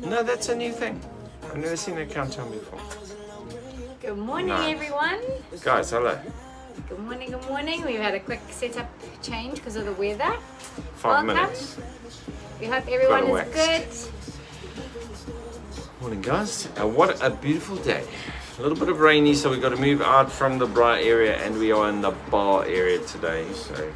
No, that's a new thing. I've never seen a countdown before. Good morning, Nice. everyone. Guys, hello. Good morning, good morning. We've had a quick setup change because of the weather. 5 Welcome. minutes. We hope everyone Got is waxed. good. Morning, guys. What a beautiful day. A little bit of rainy, so we've got to move out from the bright area, and we are in the bar area today. So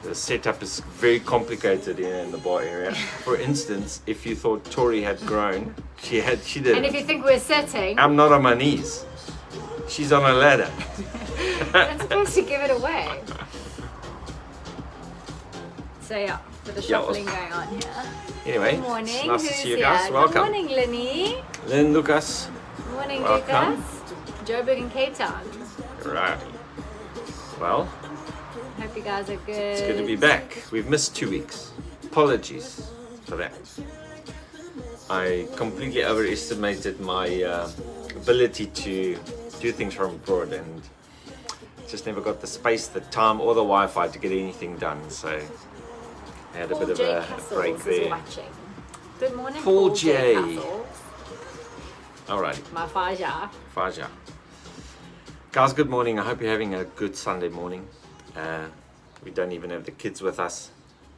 the setup is very complicated here in the bar area. For instance, if you thought Tori had grown, she did. And if you think we're sitting, I'm not on my knees. She's on a ladder. I'm supposed to give it away. So yeah, with the shuffling going on here. Anyway, Good morning. it's nice to Who's see you here? guys. Welcome. Good morning, Lenny. Lynn, Lucas. Good morning, Welcome. Lucas. Joburg and Cape Town. Right. Well, Hope you guys are good. it's good to be back. We've missed 2 weeks. Apologies for that. I completely overestimated my ability to do things from abroad, and just never got the space, the time, or the Wi-Fi to get anything done. So I had a Paul bit J. of a Castles break is there. watching. Good morning, Paul Paul J. J. Castles. Alrighty, My Faja. Faja. Guys, good morning. I hope you're having a good Sunday morning. We don't even have the kids with us,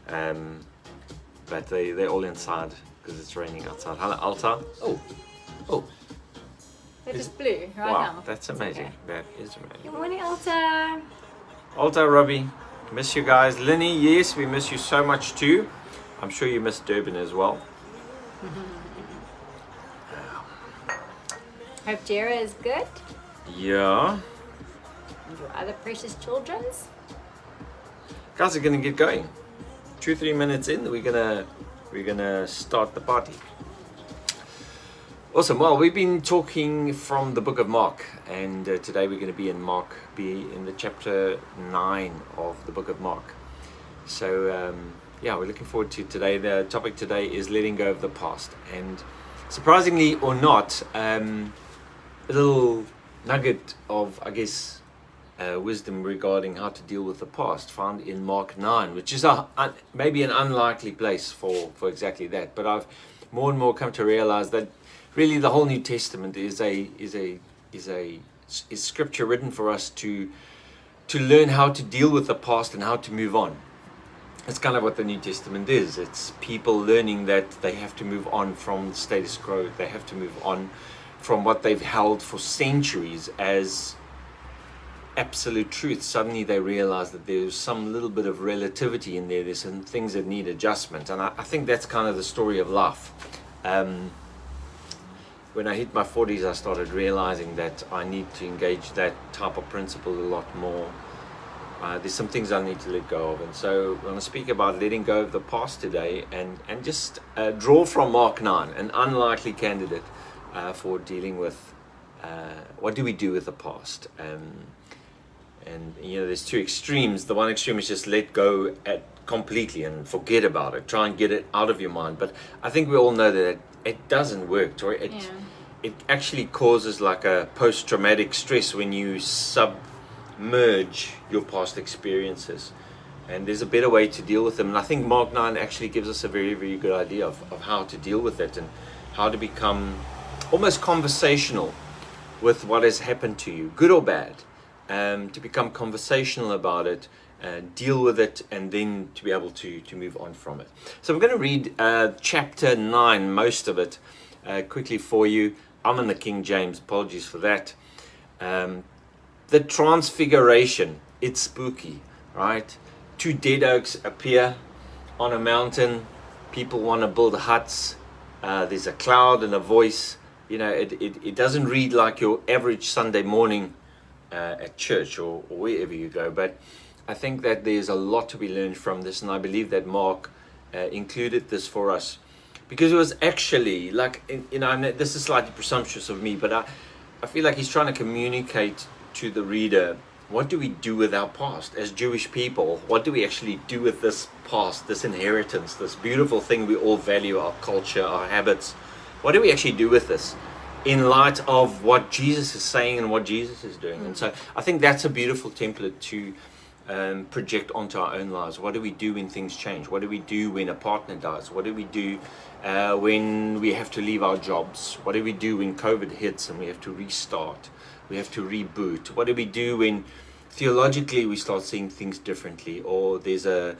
but they're all inside because it's raining outside. Hello, Alta. Oh, They're just blue right wow, now. that's It's amazing. okay. That is amazing. Good morning, Alta. Alta, Robbie, miss you guys. Linny, yes, we miss you so much too. I'm sure you miss Durban as well. Hope Jera is good. Yeah. And your other precious children's. Guys are gonna get going. 2-3 minutes in, we're gonna start the party. Awesome. Well, we've been talking from the book of Mark, and today we're going to be in the chapter 9 of the book of Mark. So yeah, we're looking forward to today. The topic today is letting go of the past, and surprisingly or not, a little nugget of, I guess, wisdom regarding how to deal with the past found in Mark 9, which is maybe an unlikely place for exactly that. But I've more and more come to realize that really the whole New Testament is scripture written for us to learn how to deal with the past and how to move on. It's kind of what the New Testament is. It's people learning that they have to move on from the status quo. They have to move on from what they've held for centuries as absolute truth. Suddenly they realize that there's some little bit of relativity in there. There's some things that need adjustment. And I think that's kind of the story of life. When I hit my 40s, I started realizing that I need to engage that type of principle a lot more. There's some things I need to let go of. And so I want to speak about letting go of the past today and just draw from Mark 9, an unlikely candidate for dealing with what do we do with the past. And you know, there's two extremes. The one extreme is just let go completely and forget about it. Try and get it out of your mind. But I think we all know that it doesn't work, Tori. It actually causes like a post-traumatic stress when you submerge your past experiences. And there's a better way to deal with them. And I think Mark 9 actually gives us a very, very good idea of how to deal with it and how to become almost conversational with what has happened to you, good or bad. To become conversational about it, deal with it, and then to be able to move on from it. So I'm going to read chapter 9, most of it, quickly for you. I'm in the King James, apologies for that. The Transfiguration, it's spooky, right? 2 dead oaks appear on a mountain. People want to build huts. There's a cloud and a voice. You know, it doesn't read like your average Sunday morning at church or wherever you go, but I think that there's a lot to be learned from this, and I believe that Mark included this for us because it was actually like, you know, this is slightly presumptuous of me, but I feel like he's trying to communicate to the reader, what do we do with our past as Jewish people? What do we actually do with this past, this inheritance, this beautiful thing we all value, our culture, our habits? What do we actually do with this in light of what Jesus is saying and what Jesus is doing? And so I think that's a beautiful template to project onto our own lives. What do we do when things change? What do we do when a partner dies? What do we do when we have to leave our jobs? What do we do when COVID hits and we have to restart? We have to reboot? What do we do when theologically we start seeing things differently, or there's a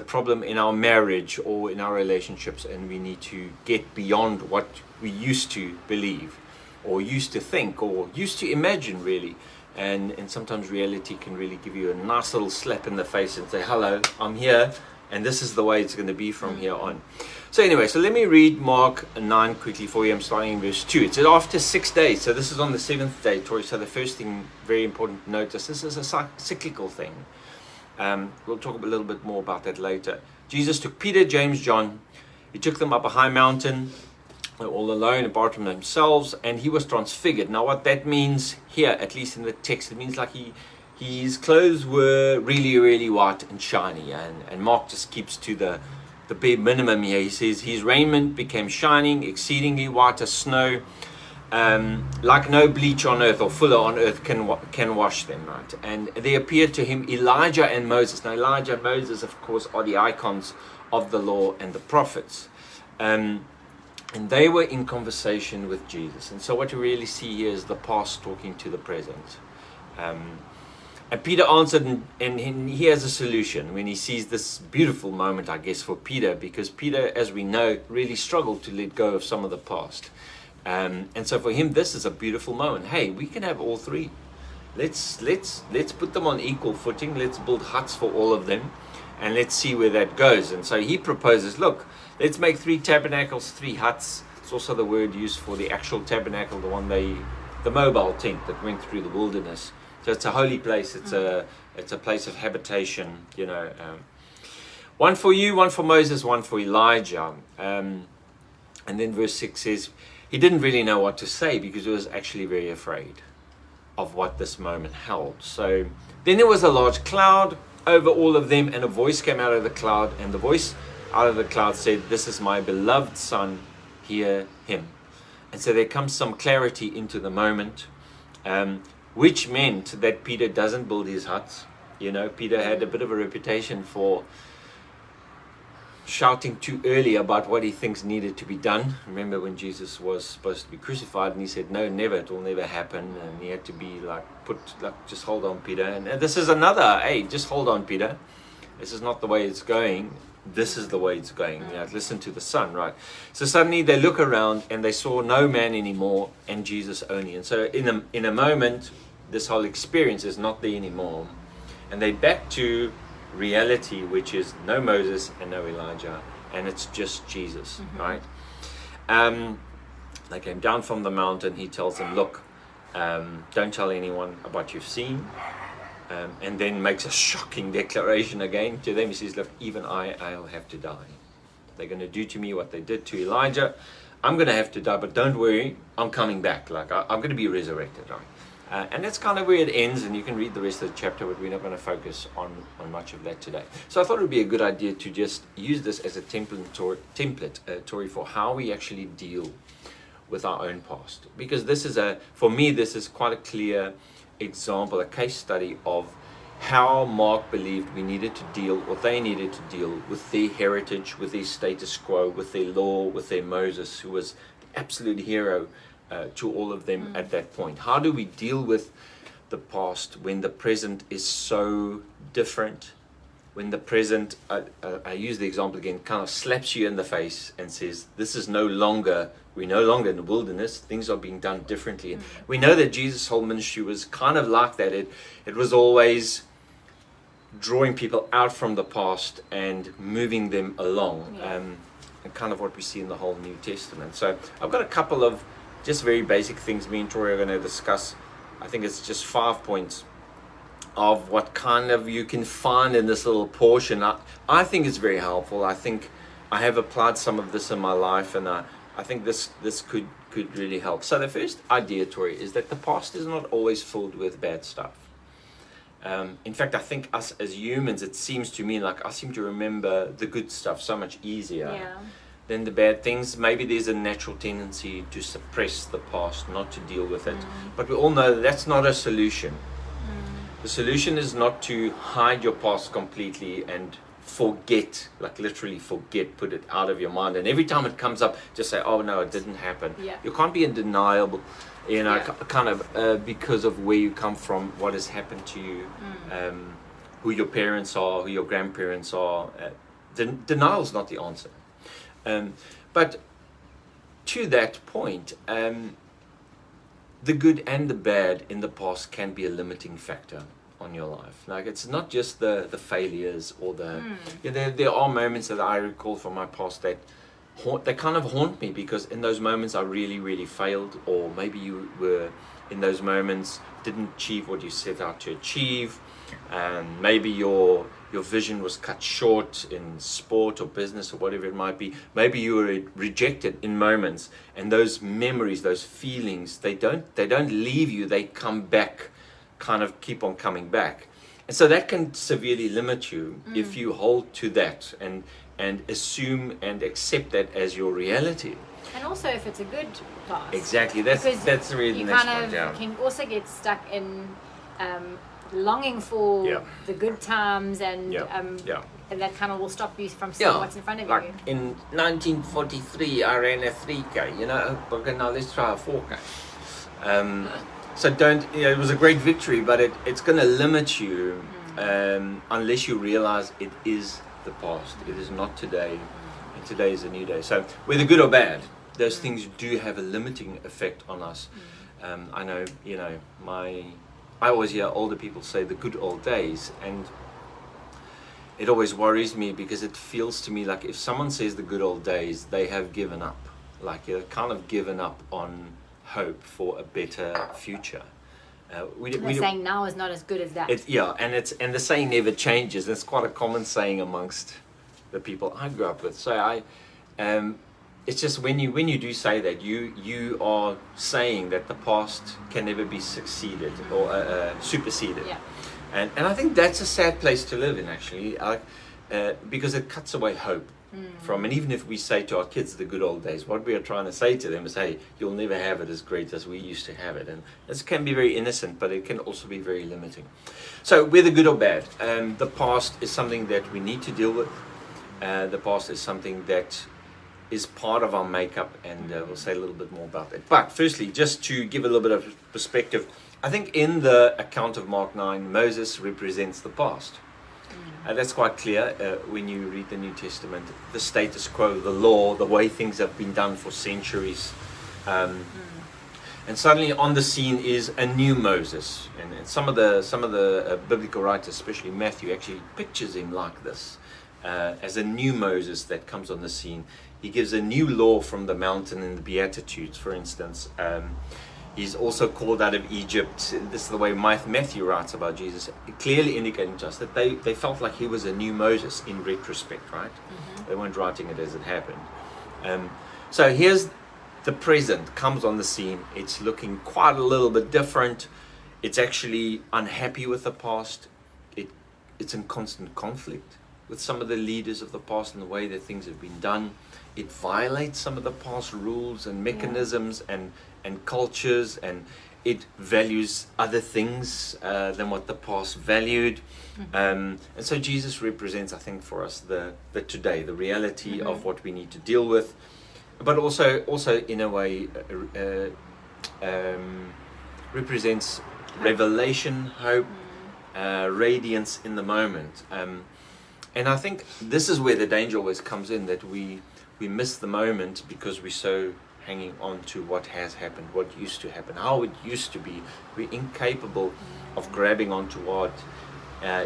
problem in our marriage or in our relationships and we need to get beyond what we used to believe or used to think or used to imagine, really? And sometimes reality can really give you a nice little slap in the face and say, hello, I'm here, and this is the way it's going to be from here on. So anyway, so let me read Mark 9 quickly for you. I'm starting in verse 2. It says, after 6 days, so this is on the 7th day, Tori. So the first thing, very important to notice, this is a cyclical thing. We'll talk a little bit more about that later. Jesus took Peter, James, John. He took them up a high mountain. They were all alone, apart from themselves, and he was transfigured. Now what that means here, at least in the text, it means like his clothes were really, really white and shiny. And Mark just keeps to the bare minimum here. He says, his raiment became shining, exceedingly white as snow, like no bleach on earth or fuller on earth can wash them, right? And there appeared to him Elijah and Moses. Now Elijah and Moses, of course, are the icons of the law and the prophets. And they were in conversation with Jesus. And so what you really see here is the past talking to the present. And Peter answered, and he has a solution when he sees this beautiful moment, I guess, for Peter, because Peter, as we know, really struggled to let go of some of the past. And so for him, this is a beautiful moment. Hey, we can have all three. Let's put them on equal footing. Let's build huts for all of them, and let's see where that goes. And so he proposes, look, let's make 3 tabernacles, 3 huts. It's also the word used for the actual tabernacle, the mobile tent that went through the wilderness. So it's a holy place. It's a place of habitation. One for you, one for Moses, one for Elijah. And then verse 6 says he didn't really know what to say because he was actually very afraid of what this moment held. So then there was a large cloud over all of them, and a voice came out of the cloud, and the voice out of the cloud said, "This is my beloved son, hear him." And so there comes some clarity into the moment, which meant that Peter doesn't build his huts. Peter had a bit of a reputation for shouting too early about what he thinks needed to be done. Remember when Jesus was supposed to be crucified and he said, no, never, it will never happen. And he had to be just hold on, Peter. And this is another, hey, just hold on, Peter. This is not the way it's going. This is the way it's going. Listen to the Son, right? So suddenly they look around and they saw no man anymore and Jesus only. And so in a moment, this whole experience is not there anymore. And they're back to reality, which is no Moses and no Elijah, and it's just Jesus, right? They came down from the mountain. He tells them, look, don't tell anyone about what you've seen, and then makes a shocking declaration again to them. He says, look, even I'll have to die. They're going to do to me what they did to Elijah. I'm going to have to die, but don't worry, I'm coming back. I'm going to be resurrected, right? And that's kind of where it ends, and you can read the rest of the chapter, but we're not going to focus on much of that today. So I thought it would be a good idea to just use this as a template, Tori, for how we actually deal with our own past. Because for me, this is quite a clear example, a case study of how Mark believed we needed to deal, or they needed to deal with their heritage, with their status quo, with their law, with their Moses, who was the absolute hero to all of them at that point. How do we deal with the past when the present is so different? When the present, I use the example again, kind of slaps you in the face and says, we're no longer in the wilderness, things are being done differently. And we know that Jesus' whole ministry was kind of like that. It was always drawing people out from the past and moving them along, and kind of what we see in the whole New Testament. So I've got a couple of just very basic things me and Tori are going to discuss. I think it's just 5 points of what kind of you can find in this little portion. I think it's very helpful. I think I have applied some of this in my life, and I think this could really help. So the first idea, Tori, is that the past is not always filled with bad stuff. In fact, I think us as humans, it seems to me like I seem to remember the good stuff so much easier than the bad things. Maybe there's a natural tendency to suppress the past, not to deal with it. But we all know that's not a solution. The solution is not to hide your past completely and forget, like literally forget, put it out of your mind. And every time it comes up, just say, oh no, it didn't happen. Yeah. You can't be in denial, you know, Yeah. kind of because of where you come from, what has happened to you, who your parents are, who your grandparents are. Denial is not the answer. But to that point, the good and the bad in the past can be a limiting factor on your life. Like, it's not just the failures or the there are moments that I recall from my past that they kind of haunt me, because in those moments I really failed, or maybe you were in those moments didn't achieve what you set out to achieve, and maybe your vision was cut short in sport or business or whatever it might be. Maybe you were rejected in moments, and those memories, those feelings, they don't leave you, they come back, kind of keep on coming back. And so that can severely limit you if you hold to that and assume and accept that as your reality. And also if it's a good past. Exactly, that's really the next point. You can also get stuck in longing for the good times, and and that kind of will stop you from seeing what's in front of like you. In 1943 I ran a 3K, you know, but now let's try a 4K. So it was a great victory, but it's going to limit you unless you realize it is the past. It is not today, and today is a new day. So whether good or bad, those things do have a limiting effect on us. I know, you know, I always hear older people say the good old days, and it always worries me, because it feels to me like if someone says the good old days, they have given up. Like, you're kind of given up on hope for a better future. They're saying now is not as good as that. And the saying never changes. It's quite a common saying amongst the people I grew up with. So it's just when you do say that, you are saying that the past can never be succeeded or superseded. Yeah. And I think that's a sad place to live in, actually, because it cuts away hope from. And even if we say to our kids the good old days, what we are trying to say to them is, hey, you'll never have it as great as we used to have it. And this can be very innocent, but it can also be very limiting. So whether good or bad, the past is something that we need to deal with. The past is something that is part of our makeup, and we'll say a little bit more about that. But firstly, just to give a little bit of perspective, I think in the account of Mark 9, Moses represents the past. That's quite clear when you read the New Testament. The status quo, the law, the way things have been done for centuries. And suddenly on the scene is a new Moses. And some of the biblical writers, especially Matthew, actually pictures him like this, as a new Moses that comes on the scene. He gives a new law from the mountain in the Beatitudes, for instance. He's also called out of Egypt. This is the way Matthew writes about Jesus, clearly indicating to us that they felt like he was a new Moses in retrospect, right? They weren't writing it as it happened. So here's the present comes on the scene. It's looking quite a little bit different. It's actually unhappy with the past. It's in constant conflict with some of the leaders of the past and the way that things have been done. It violates some of the past rules and mechanisms and cultures, and it values other things than what the past valued. And so Jesus represents, I think, for us the today, the reality of what we need to deal with, but also in a way represents revelation, hope, radiance in the moment. And I think this is where the danger always comes in, that we miss the moment because we're so hanging on to what has happened, what used to happen, how it used to be. We're incapable of grabbing onto what,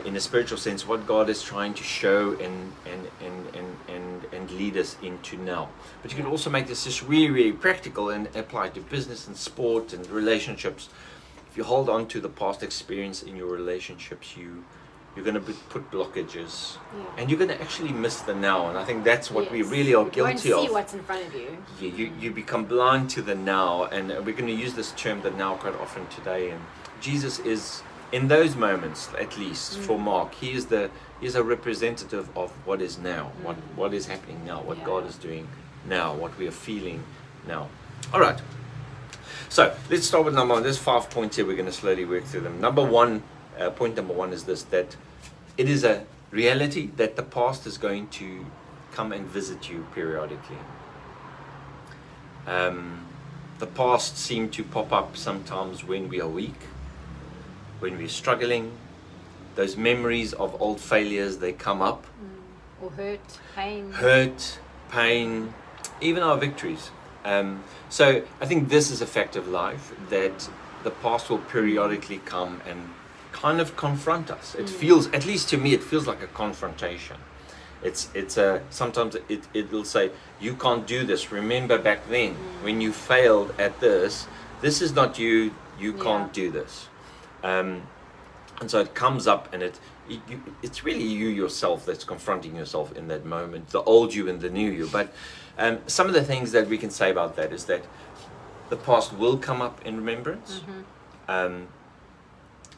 in a spiritual sense, what God is trying to show and lead us into now. But you can also make this just really practical and apply to business and sport and relationships. If you hold on to the past experience in your relationships, you're going to put blockages, and you're going to actually miss the now. And I think that's what we really are guilty of. You won't see what's in front of you. You become blind to the now, and we're going to use this term, the now, quite often today. And Jesus is, in those moments, at least for Mark, he is a representative of what is now, what is happening now, what God is doing now, what we are feeling now. All right. So let's start with number one. There's 5 points here. We're going to slowly work through them. Number one. point number one is this, that it is a reality that the past is going to come and visit you periodically. The past seems to pop up sometimes when we are weak, when we're struggling. Those memories of old failures, they come up. Or pain. Hurt, pain, even our victories. So I think this is a fact of life, that the past will periodically come and kind of confront us. It feels, at least to me, it feels like a confrontation. It's a, sometimes it will say, you can't do this. Remember back then when you failed at this is not you, you can't do this. And so it comes up, and it's really you yourself that's confronting yourself in that moment, the old you and the new you. But some of the things that we can say about that is that the past will come up in remembrance. And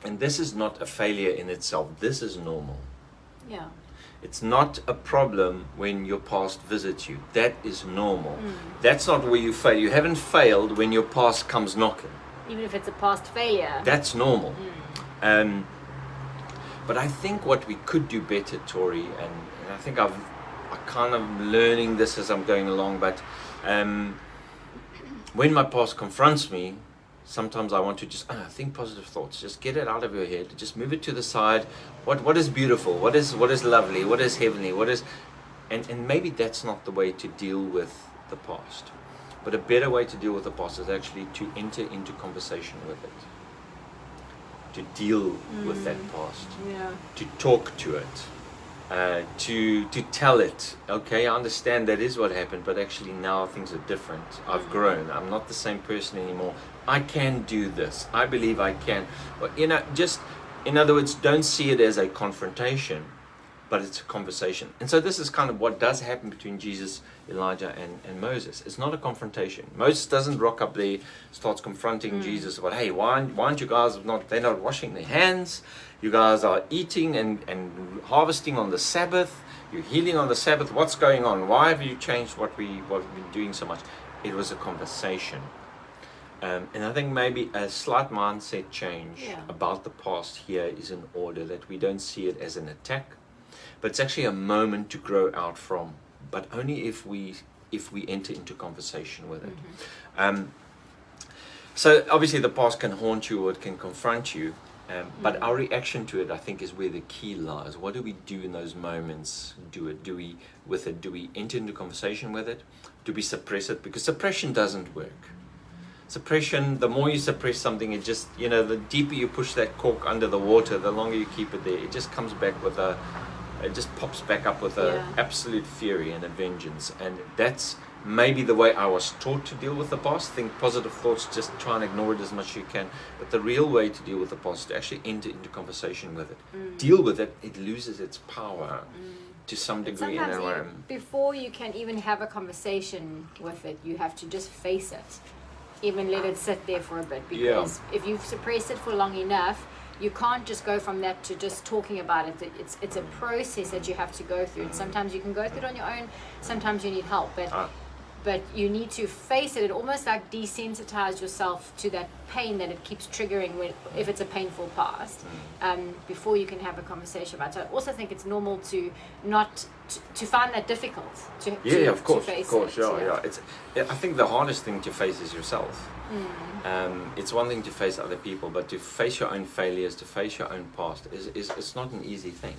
this is not a failure in itself. This is normal. Yeah. It's not a problem when your past visits you. That is normal. That's not where you fail. You haven't failed when your past comes knocking. Even if it's a past failure. That's normal. But I think what we could do better, Tori, and I think I'm kind of learning this as I'm going along, but when my past confronts me, sometimes I want to just think positive thoughts. Just get it out of your head. Just move it to the side. What is beautiful? What is lovely? What is heavenly? And maybe that's not the way to deal with the past. But a better way to deal with the past is actually to enter into conversation with it. To deal with that past. Yeah. To talk to it. To tell it, okay, I understand that is what happened, but actually now things are different. I've grown. I'm not the same person anymore. I can do this. I believe I can. Well, just, in other words, don't see it as a confrontation, but it's a conversation. And so this is kind of what does happen between Jesus, Elijah, and Moses. It's not a confrontation. Moses doesn't rock up there, starts confronting Jesus about, hey, why aren't you guys they're not washing their hands? You guys are eating and harvesting on the Sabbath. You're healing on the Sabbath. What's going on? Why have you changed what we've been doing so much? It was a conversation. And I think maybe a slight mindset change about the past here is in order, that we don't see it as an attack, but it's actually a moment to grow out from, but only if we enter into conversation with it. So obviously the past can haunt you, or it can confront you, but our reaction to it, I think, is where the key lies. What do we do in those moments? Do we enter into conversation with it? Do we suppress it? Because suppression doesn't work. Suppression, the more you suppress something, it just, the deeper you push that cork under the water, the longer you keep it there, it just comes back it just pops back up with a absolute fury and a vengeance. And that's maybe the way I was taught to deal with the past. Think positive thoughts, just try and ignore it as much as you can. But the real way to deal with the past is to actually enter into conversation with it. Deal with it, it loses its power to some degree. Before you can even have a conversation with it, you have to just face it. Even let it sit there for a bit, because if you've suppressed it for long enough, you can't just go from that to just talking about it. It's a process that you have to go through, and sometimes you can go through it on your own, sometimes you need help, but you need to face it and almost like desensitize yourself to that pain that it keeps triggering if it's a painful past, before you can have a conversation about it. So I also think it's normal to find that difficult to face it. I think the hardest thing to face is yourself. It's one thing to face other people, but to face your own failures, to face your own past it's not an easy thing.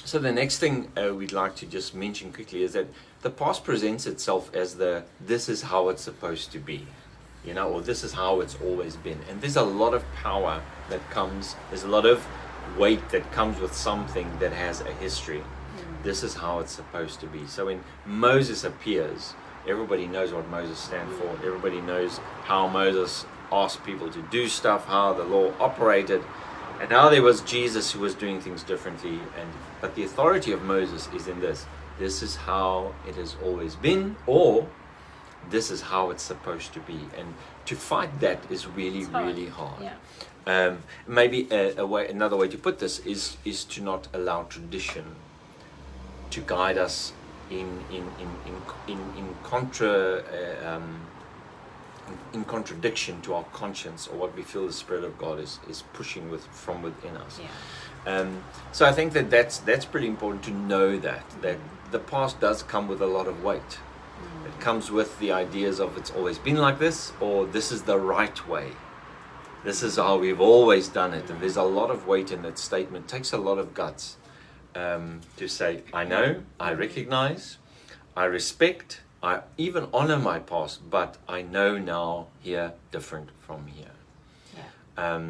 So the next thing we'd like to just mention quickly is that the past presents itself as this is how it's supposed to be, or this is how it's always been. And there's a lot of power that comes, there's a lot of weight that comes with something that has a history. This is how it's supposed to be. So when Moses appears, everybody knows what Moses stands for. Everybody knows how Moses asked people to do stuff, how the law operated. And now there was Jesus who was doing things differently. But the authority of Moses is in this. This is how it has always been, or this is how it's supposed to be. And to fight that is really hard. Maybe another way to put this is to not allow tradition to guide us in in contradiction to our conscience or what we feel the Spirit of God is pushing from within us. Yeah. So I think that's pretty important to know that the past does come with a lot of weight. It comes with the ideas of it's always been like this, or this is the right way. This is how we've always done it. And there's a lot of weight in that statement. It takes a lot of guts to say, I know, I recognize, I respect, I even honor my past, but I know now here different from here. Yeah.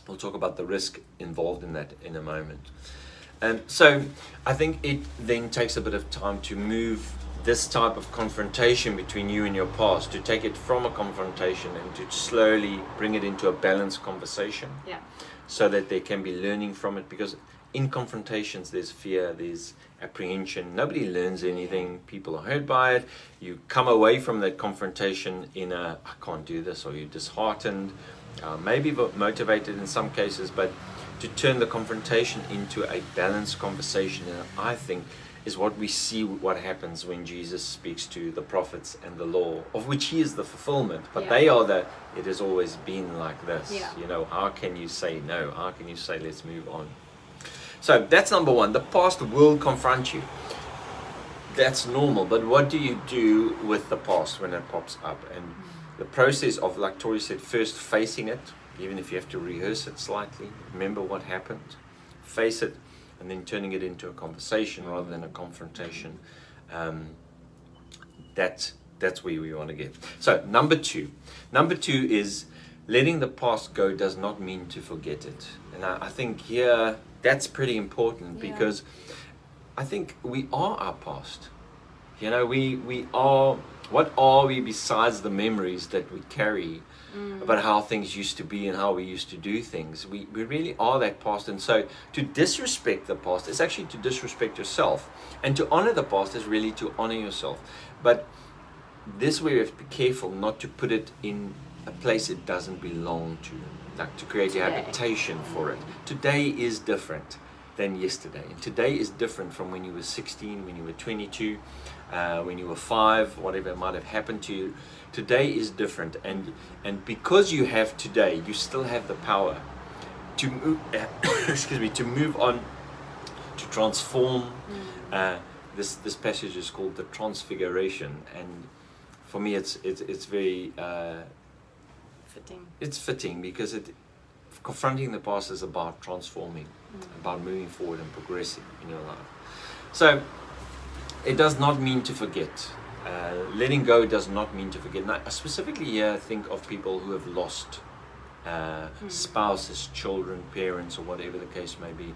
We'll talk about the risk involved in that in a moment. So I think it then takes a bit of time to move this type of confrontation between you and your past, to take it from a confrontation and to slowly bring it into a balanced conversation. Yeah. So that they can be learning from it, because in confrontations there's fear, there's apprehension, nobody learns anything, people are hurt by it, you come away from that confrontation in a I can't do this, or you're disheartened, maybe motivated in some cases, but to turn the confrontation into a balanced conversation, I think is what we see what happens when Jesus speaks to the prophets and the law, of which he is the fulfillment, but they are it has always been like this. You know, how can you say no? How can you say let's move on? So that's number one. The past will confront you. That's normal, but what do you do with the past when it pops up? And the process of, like Tori said, first facing it, even if you have to rehearse it slightly, remember what happened, face it, and then turning it into a conversation rather than a confrontation. That's where we want to get. So number two is letting the past go does not mean to forget it. And I think here that's pretty important, because I think we are our past. You know, we are, what are we besides the memories that we carry about how things used to be and how we used to do things? We really are that past. And so to disrespect the past is actually to disrespect yourself. And to honor the past is really to honor yourself. But this way we have to be careful not to put it in a place it doesn't belong to, like to create a habitation for it. Today is different than yesterday. And today is different from when you were 16, when you were 22, when you were 5, whatever might have happened to you. Today is different, and because you have today, you still have the power to move, to move on, to transform. This passage is called the Transfiguration, and for me, it's very fitting. It's fitting because confronting the past is about transforming, about moving forward and progressing in your life. So it does not mean to forget. Letting go does not mean to forget. Now, specifically here, think of people who have lost spouses, children, parents, or whatever the case may be.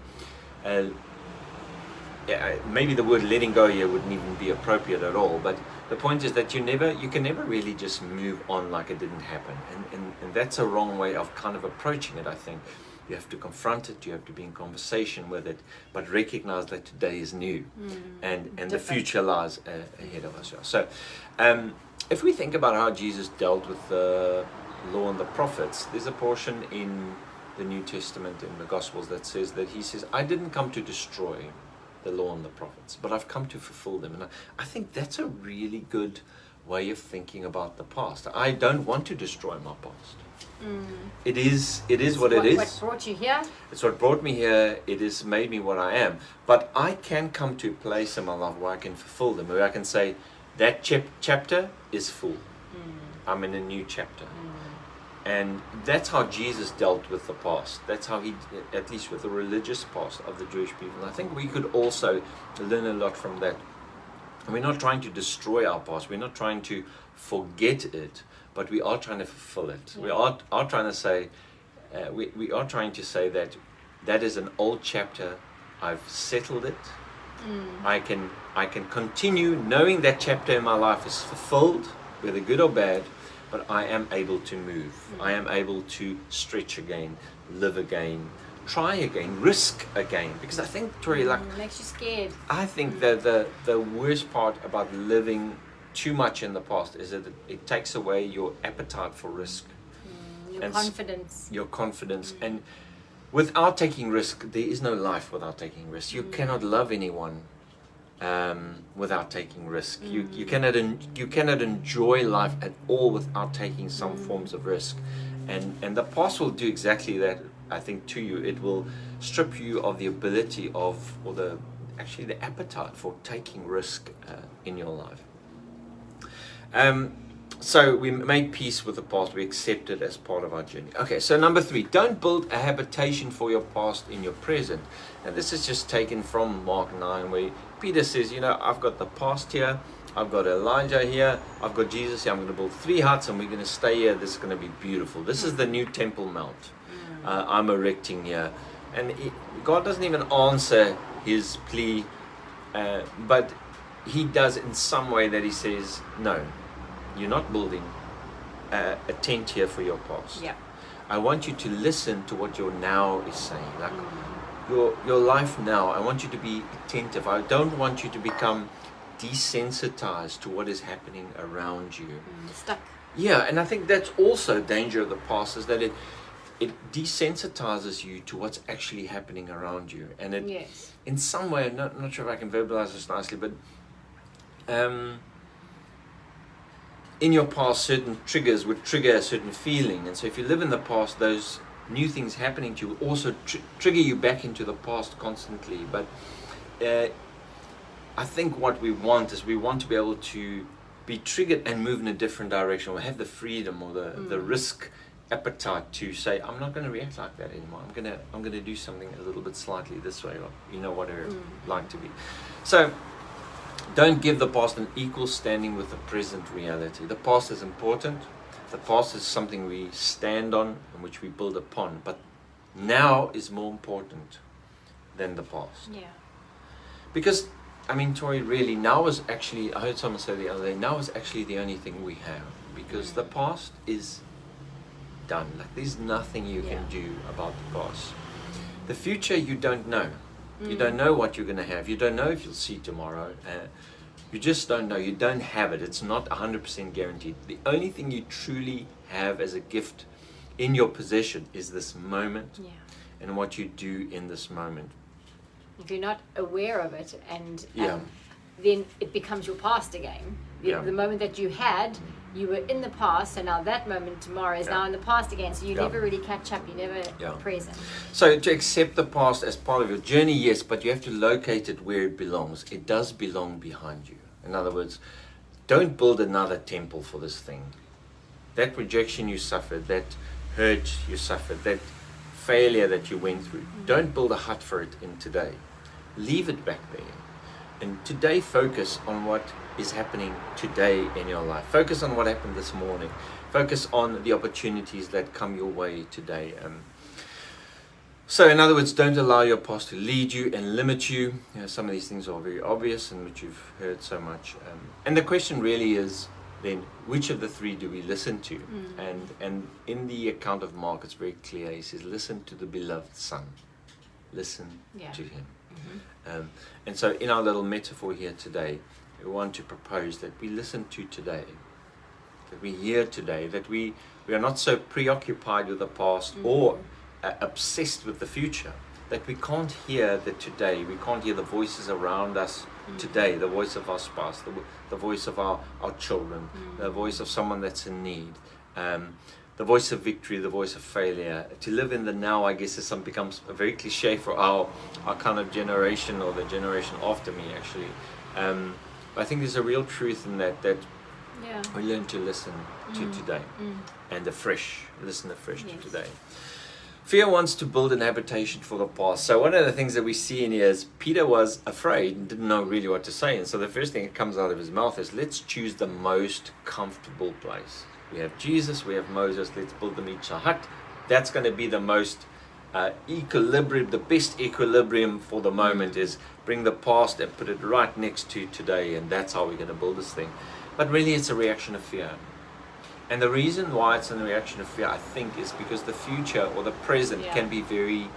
Maybe the word letting go here wouldn't even be appropriate at all, but the point is that you can never really just move on like it didn't happen, and that's a wrong way of kind of approaching it. I think you have to confront it, you have to be in conversation with it, but recognize that today is new, and the future lies ahead of us. So if we think about how Jesus dealt with the law and the prophets, there's a portion in the New Testament in the Gospels that says that he says, I didn't come to destroy the law and the prophets, but I've come to fulfill them. And I think that's a really good way of thinking about the past. I don't want to destroy my past. It is what it is. What brought you here? It's what brought me here. It has made me what I am. But I can come to a place in my life where I can fulfill them, where I can say that chapter is full. I'm in a new chapter. And that's how Jesus dealt with the past. That's how he, at least with the religious past of the Jewish people. And I think we could also learn a lot from that. And we're not trying to destroy our past. We're not trying to forget it, but we are trying to fulfill it. We are trying to say, we are trying to say that is an old chapter. I've settled it. I can continue knowing that chapter in my life is fulfilled, whether good or bad. But I am able to move. I am able to stretch again, live again, try again, risk again. Because I think, Tori, makes you scared. I think that the worst part about living too much in the past is that it takes away your appetite for risk. Your confidence. Your confidence. And without taking risk, there is no life without taking risk. You cannot love anyone without taking risk. You cannot enjoy life at all without taking some forms of risk. And the past will do exactly that, I think, to you. It will strip you of the ability of, or the appetite for taking risk in your life. So we make peace with the past. We accept it as part of our journey. Okay, so number 3, don't build a habitation for your past in your present. And this is just taken from Mark 9, where Peter says, I've got the past here, I've got Elijah here, I've got Jesus here. I'm going to build 3 huts and we're going to stay here. This is going to be beautiful. This is the new Temple Mount I'm erecting here. And God doesn't even answer his plea, but he does in some way that he says, no, you're not building a tent here for your past. Yeah. I want you to listen to what your now is saying. Like your life now, I want you to be attentive. I don't want you to become desensitized to what is happening around you. Stuck. Yeah, and I think that's also danger of the past, is that it desensitizes you to what's actually happening around you. And it, Yes. in some way, I'm not sure if I can verbalize this nicely, but in your past, certain triggers would trigger a certain feeling. And so if you live in the past, those new things happening to you will also trigger you back into the past constantly. But I think what we want is we want to be able to be triggered and move in a different direction, or have the freedom or the risk appetite to say, I'm not going to react like that anymore. I'm going to do something a little bit slightly this way, or whatever it like to be. So don't give the past an equal standing with the present reality. The past is important. The past is something we stand on and which we build upon. But now is more important than the past. Yeah. Because, Tori, really, now is actually, I heard someone say the other day, now is actually the only thing we have. Because the past is done. Like, there's nothing you can do about the past. The future, you don't know. You don't know what you're going to have. You don't know if you'll see tomorrow. You just don't know. You don't have it. It's not 100% guaranteed. The only thing you truly have as a gift in your possession is this moment and what you do in this moment. If you're not aware of it, and then it becomes your past again. The moment that you had, you were in the past, and now that moment tomorrow is now in the past again. So you never really catch up. You never present. So to accept the past as part of your journey, yes, but you have to locate it where it belongs. It does belong behind you. In other words, don't build another temple for this thing. That rejection you suffered, that hurt you suffered, that failure that you went through, don't build a hut for it in today. Leave it back there. And today, focus on what is happening today in your life. Focus on what happened this morning. Focus on the opportunities that come your way today. So in other words, don't allow your past to lead you and limit you. Some of these things are very obvious and which you've heard so much. And the question really is then, which of the 3 do we listen to? And in the account of Mark, it's very clear. He says, listen to the beloved Son. Listen to him. And so in our little metaphor here today, we want to propose that we listen to today, that we hear today, that we are not so preoccupied with the past or obsessed with the future, that we can't hear the today, we can't hear the voices around us today, the voice of our spouse, the voice of our children, the voice of someone that's in need, the voice of victory, the voice of failure. To live in the now, I guess, becomes a very cliche for our kind of generation, or the generation after me, actually. But I think there's a real truth in that we learn to listen to today and listen afresh to today. Fear wants to build an habitation for the past. So one of the things that we see in here is Peter was afraid and didn't know really what to say. And so the first thing that comes out of his mouth is, let's choose the most comfortable place. We have Jesus, we have Moses, let's build them each a hut. That's going to be the most equilibrium, the best equilibrium for the moment is bring the past and put it right next to today, and that's how we're going to build this thing. But really it's a reaction of fear. And the reason why it's a reaction of fear, I think, is because the future or the present can be very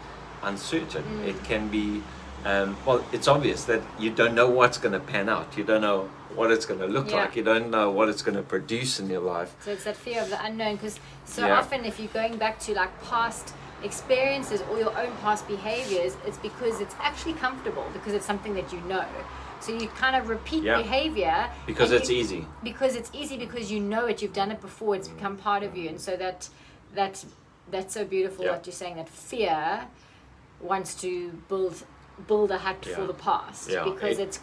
uncertain. It can be, it's obvious that you don't know what's going to pan out. You don't know what it's going to look like. You don't know what it's going to produce in your life. So it's that fear of the unknown, because often if you're going back to like past experiences or your own past behaviors, it's because it's actually comfortable, because it's something that you know. So you kind of repeat Yeah. behavior Because and it's easy. because it's easy, because you know it, you've done it before, it's become part of you. And so that's so beautiful Yeah. what you're saying, that fear wants to build a hut Yeah. for the past, Yeah. because It-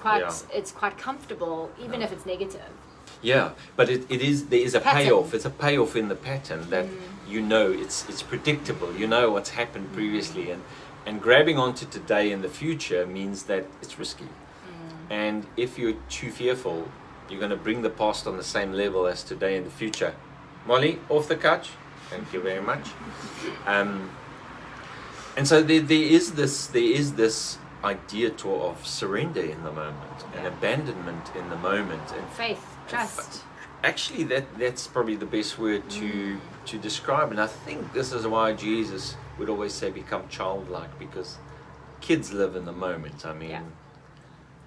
it's quite comfortable, even if it's negative. Yeah, but there is a Pattern. payoff. It's a payoff in the pattern that you know it's predictable. You know what's happened previously, and grabbing onto today and the future means that it's risky. And if you're too fearful, you're going to bring the past on the same level as today and the future. Molly, off the couch. Thank you very much. And so there is this idea of surrender in the moment and abandonment in the moment, and Faith, trust. actually that's probably the best word to describe. And I think this is why Jesus would always say become childlike, because kids live in the moment. I mean, Yeah.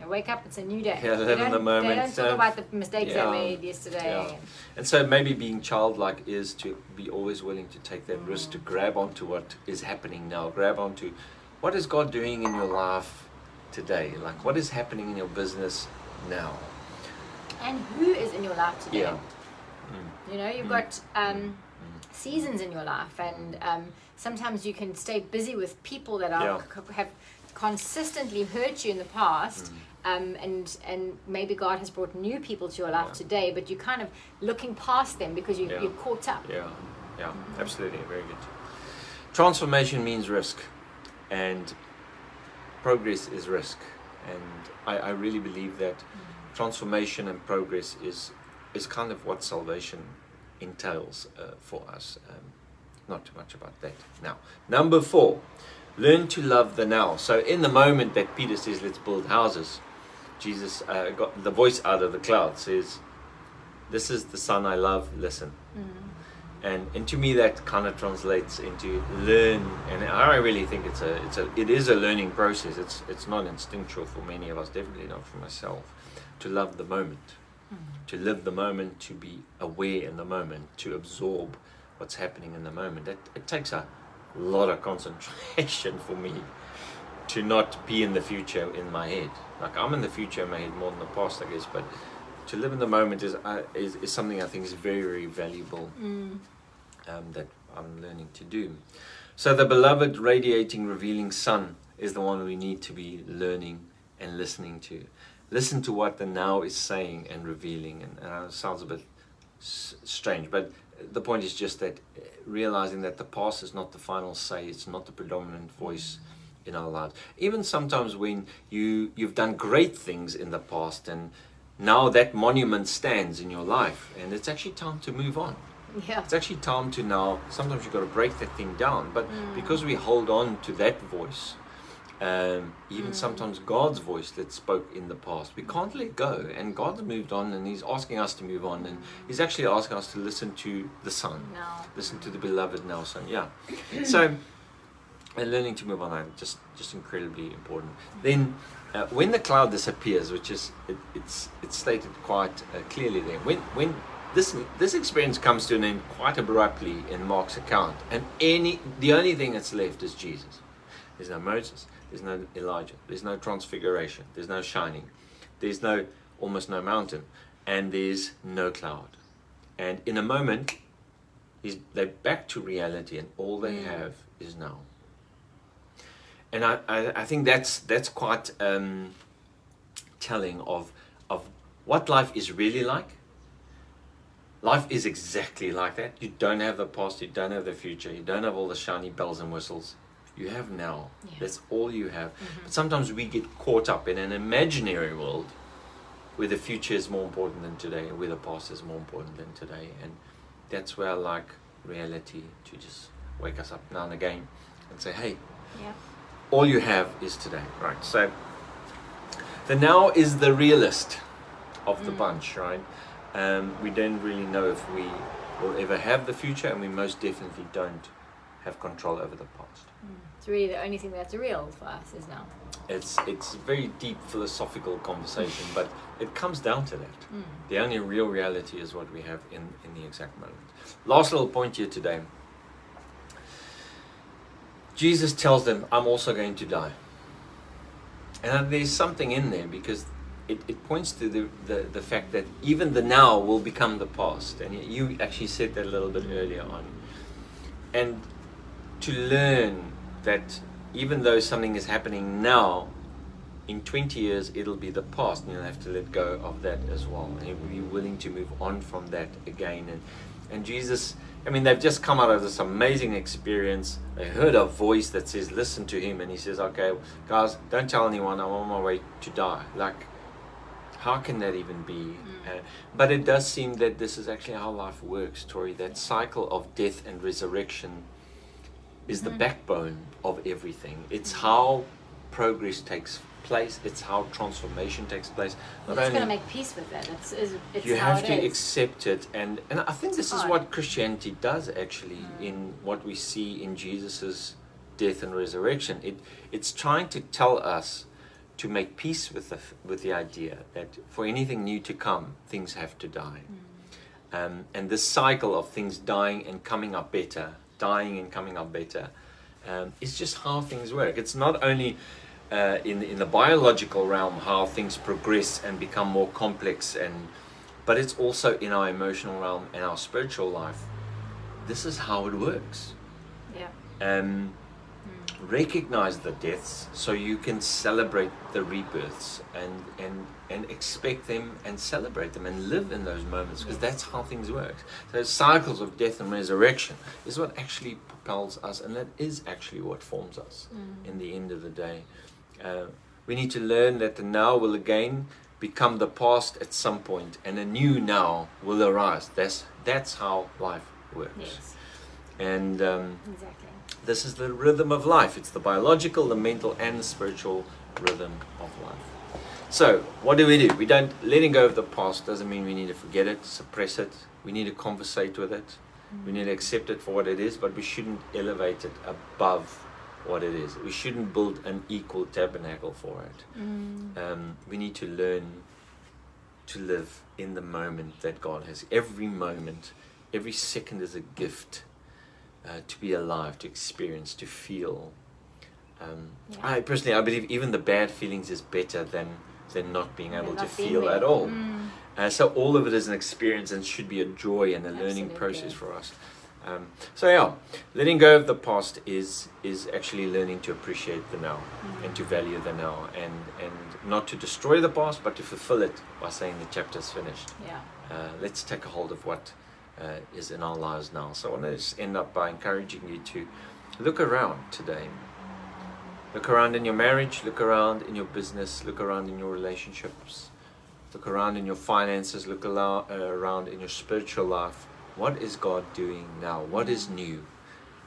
You wake up, it's a new day. Yeah, live in the moment. They don't talk about the mistakes Yeah. they made yesterday. Yeah. And so maybe being childlike is to be always willing to take that risk, to grab onto what is happening now, grab onto what is God doing in your life today, like what is happening in your business now. And who is in your life today? Yeah. You know, you've got seasons in your life, and sometimes you can stay busy with people that are have consistently hurt you in the past, and maybe God has brought new people to your life today, but you're kind of looking past them because you're caught up. Yeah, absolutely, very good. Transformation means risk, and progress is risk, and I really believe that transformation and progress is kind of what salvation entails for us. Not too much about that now. Number 4, learn to love the now. So in the moment that Peter says, let's build houses, Jesus got the voice out of the cloud, says, this is the son I love, listen. And to me that kind of translates into learn, and I really think it is a learning process. It's not instinctual for many of us, definitely not for myself, to love the moment, to live the moment, to be aware in the moment, to absorb what's happening in the moment. It takes a lot of concentration for me to not be in the future in my head. Like I'm in the future in my head more than the past, I guess, but to live in the moment is something I think is very, very valuable, that I'm learning to do. So the beloved, radiating, revealing Son is the one we need to be learning and listening to. Listen to what the now is saying and revealing. And it sounds a bit strange, but the point is just that realizing that the past is not the final say, it's not the predominant voice in our lives. Even sometimes when you've done great things in the past, and now that monument stands in your life, and it's actually time to move on. Yeah. It's actually time to now, sometimes you've got to break that thing down, but because we hold on to that voice, even sometimes God's voice that spoke in the past, we can't let go, and God's moved on, and He's asking us to move on, and He's actually asking us to listen to the Son, listen to the beloved now Son. Yeah. So and learning to move on, just incredibly important. Then when the cloud disappears, which is it's stated quite clearly there, when this experience comes to an end quite abruptly in Mark's account, and the only thing that's left is Jesus. There's no Moses, there's no Elijah, there's no transfiguration, there's no shining, there's almost no mountain, and there's no cloud. And in a moment, they're back to reality, and all they have is now. And I think that's quite telling of what life is really like. Life is exactly like that. You don't have the past, you don't have the future, you don't have all the shiny bells and whistles. You have now. Yeah. That's all you have. But sometimes we get caught up in an imaginary world where the future is more important than today, and where the past is more important than today. And that's where I like reality to just wake us up now and again and say, hey, all you have is today, right? So the now is the realist of the bunch, right? We don't really know if we will ever have the future, and we most definitely don't have control over the past. It's really the only thing that's real for us is now. It's a very deep philosophical conversation, but it comes down to that. The only real reality is what we have in the exact moment. Last little point here today. Jesus tells them, I'm also going to die. And there's something in there, because it points to the fact that even the now will become the past. And you actually said that a little bit earlier on. And to learn that even though something is happening now, in 20 years it'll be the past, and you'll have to let go of that as well. And you'll be willing to move on from that again. And Jesus, I mean, they've just come out of this amazing experience. They heard a voice that says, listen to him. And he says, okay, guys, don't tell anyone, I'm on my way to die. Like, how can that even be? But it does seem that this is actually how life works, Tori. That cycle of death and resurrection is the backbone of everything. It's how progress takes place. It's how transformation takes place. You're just going to make peace with that. It's you how have to it is. accept it, and I think this is what Christianity does actually in what we see in Jesus's death and resurrection. It's trying to tell us to make peace with the idea that for anything new to come, things have to die. And this cycle of things dying and coming up better, dying and coming up better, is just how things work. It's not only in the biological realm how things progress and become more complex, but it's also in our emotional realm and our spiritual life. This is how it works. Yeah. Recognize the deaths so you can celebrate the rebirths and expect them and celebrate them and live in those moments, because that's how things work. Those cycles of death and resurrection is what actually propels us, and that is actually what forms us in the end of the day. We need to learn that the now will again become the past at some point, and a new now will arise. That's how life works. Yes. And Exactly. this is the rhythm of life. It's the biological, the mental, and the spiritual rhythm of life. So, what do? We don't, letting go of the past doesn't mean we need to forget it, suppress it. We need to conversate with it. We need to accept it for what it is, but we shouldn't elevate it above what it is. We shouldn't build an equal tabernacle for it. We need to learn to live in the moment that God has. Every moment, every second is a gift. To be alive, to experience, to feel. I believe even the bad feelings is better than not being able to feel at all. So all of it is an experience and should be a joy and a learning process for us. Letting go of the past is actually learning to appreciate the now and to value the now, and not to destroy the past, but to fulfill it by saying the chapter's finished. Let's take a hold of what is in our lives now. So I want to just end up by encouraging you to look around today. Look around in your marriage, look around in your business, look around in your relationships, look around in your finances, look around in your spiritual life. What is God doing now? What is new?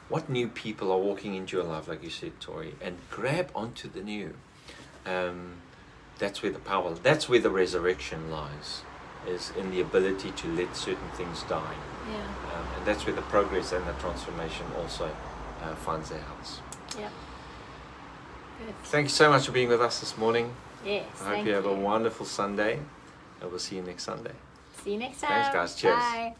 What new people are walking into your life, like you said, Tori? And grab onto the new. That's where the power, that's where the resurrection lies, is in the ability to let certain things die. And that's where the progress and the transformation also finds their house. Yeah. Good. Thank you so much for being with us this morning. Yes. I hope you have a wonderful Sunday, and we'll see you next Sunday. See you next time. Thanks, guys. Cheers. Bye.